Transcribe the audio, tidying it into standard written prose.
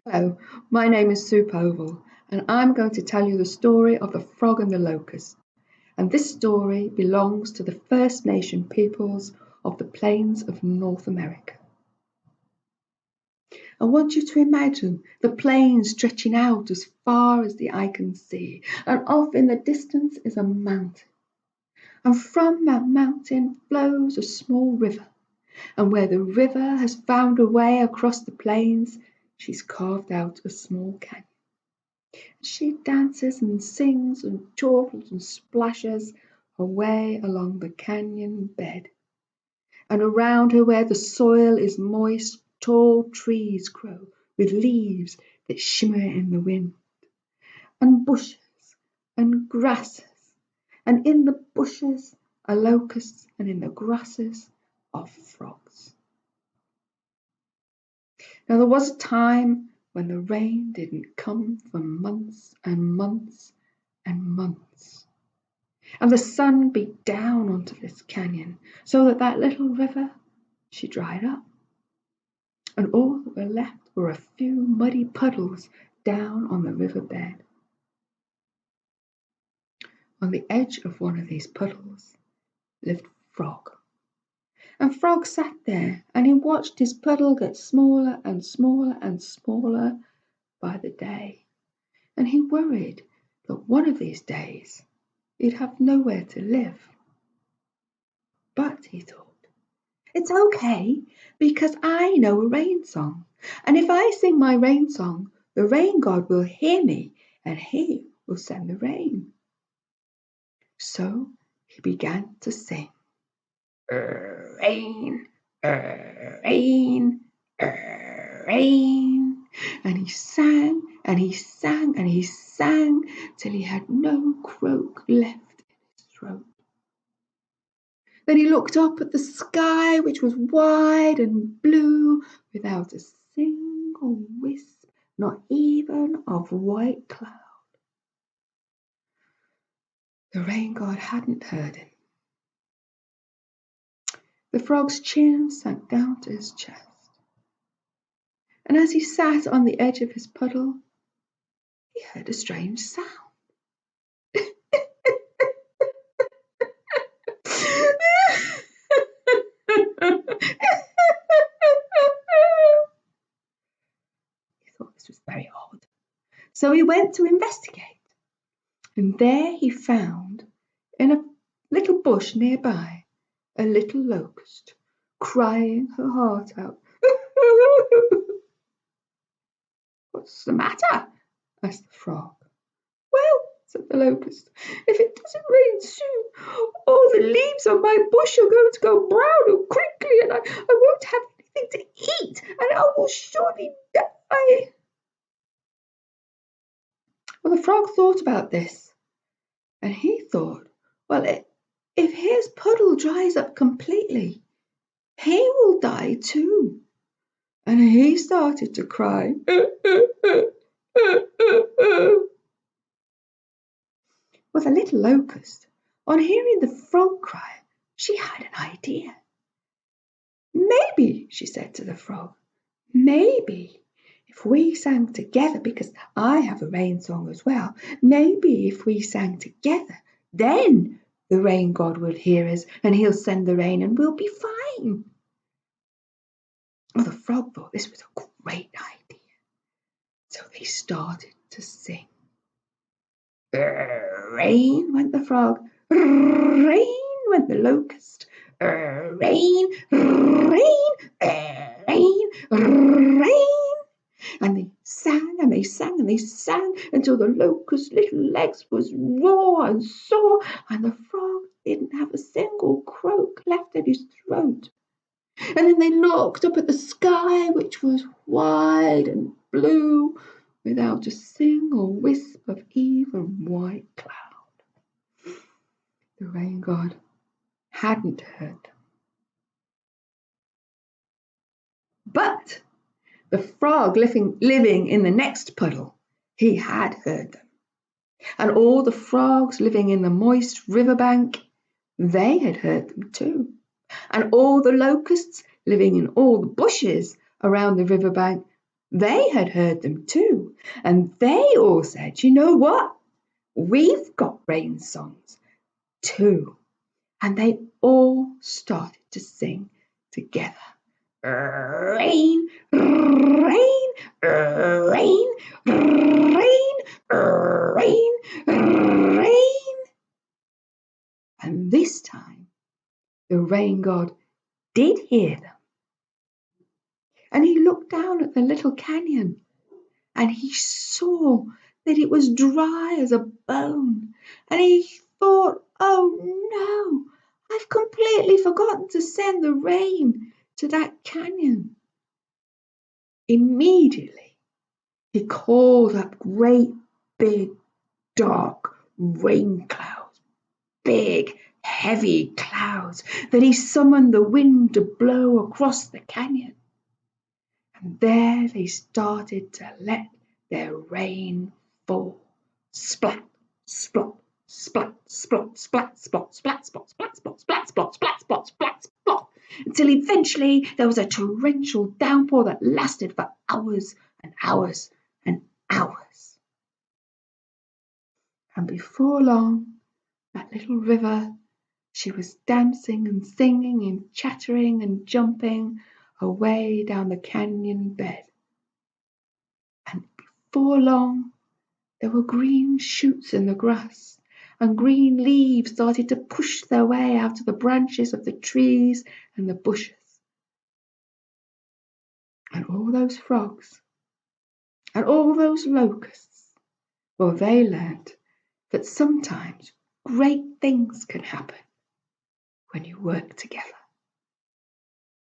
Hello, my name is Soup Oval, and I'm going to tell you the story of the frog and the locust. And this story belongs to the First Nation peoples of the plains of North America. I want you to imagine the plains stretching out as far as the eye can see, and off in the distance is a mountain. And from that mountain flows a small river, and where the river has found a way across the plains, she's carved out a small canyon. She dances and sings and chortles and splashes her way along the canyon bed. And around her, where the soil is moist, tall trees grow with leaves that shimmer in the wind, and bushes and grasses. And in the bushes are locusts, and in the grasses are frogs. Now, there was a time when the rain didn't come for months and months and months. And the sun beat down onto this canyon so that little river, she dried up. And all that were left were a few muddy puddles down on the riverbed. On the edge of one of these puddles lived Frog. And Frog sat there and he watched his puddle get smaller and smaller and smaller by the day. And he worried that one of these days he'd have nowhere to live. But, he thought, it's okay because I know a rain song. And if I sing my rain song, the rain god will hear me and he will send the rain. So he began to sing. Rain, rain, rain. And he sang and he sang and he sang till he had no croak left in his throat. Then he looked up at the sky, which was wide and blue, without a single wisp, not even of white cloud. The rain god hadn't heard him. The frog's chin sank down to his chest. And as he sat on the edge of his puddle, he heard a strange sound. He thought this was very odd. So he went to investigate. And there he found, in a little bush nearby, a little locust, crying her heart out. What's the matter? Asked the frog. Well, said the locust, if it doesn't rain soon, all the leaves on my bush are going to go brown and crinkly, and I won't have anything to eat, and I will surely die. Well, the frog thought about this, and he thought, well, if his puddle dries up completely, he will die too. And he started to cry. Well, the little locust, on hearing the frog cry, she had an idea. Maybe, she said to the frog, maybe if we sang together, because I have a rain song as well, maybe if we sang together, then the rain god will hear us and he'll send the rain and we'll be fine. Well, the frog thought this was a great idea. So they started to sing. Rain, went the frog. Rain, went the locust. Rain, rain, rain, rain. And they sang and they sang and they sang until the locust's little legs was raw and sore, and the frog didn't have a single croak left in his throat. And then they looked up at the sky, which was wide and blue, without a single wisp of even white cloud. The rain god hadn't heard them. But the frog living in the next puddle, he had heard them. And all the frogs living in the moist riverbank, they had heard them too. And all the locusts living in all the bushes around the riverbank, They had heard them too, and they all said, "You know what? We've got rain songs too." And they all started to sing together. Rain, rain, rain, rain, rain, rain. And this time the rain god did hear them. And he looked down at the little canyon and he saw that it was dry as a bone. And he thought, "Oh no, I've completely forgotten to send the rain to that canyon." Immediately, he called up great big dark rain clouds, big heavy clouds that he summoned the wind to blow across the canyon. And there they started to let their rain fall. Splat, splot, splat, splot, splat, spot, splat, spot, splat, spot, splat, spot, splat, spot, splat, spot, until eventually there was a torrential downpour that lasted for hours and hours and hours. And before long, that little river, she was dancing and singing and chattering and jumping away down the canyon bed. And before long, there were green shoots in the grass, and green leaves started to push their way out of the branches of the trees and the bushes. And all those frogs and all those locusts, well, they learned that sometimes great things can happen when you work together.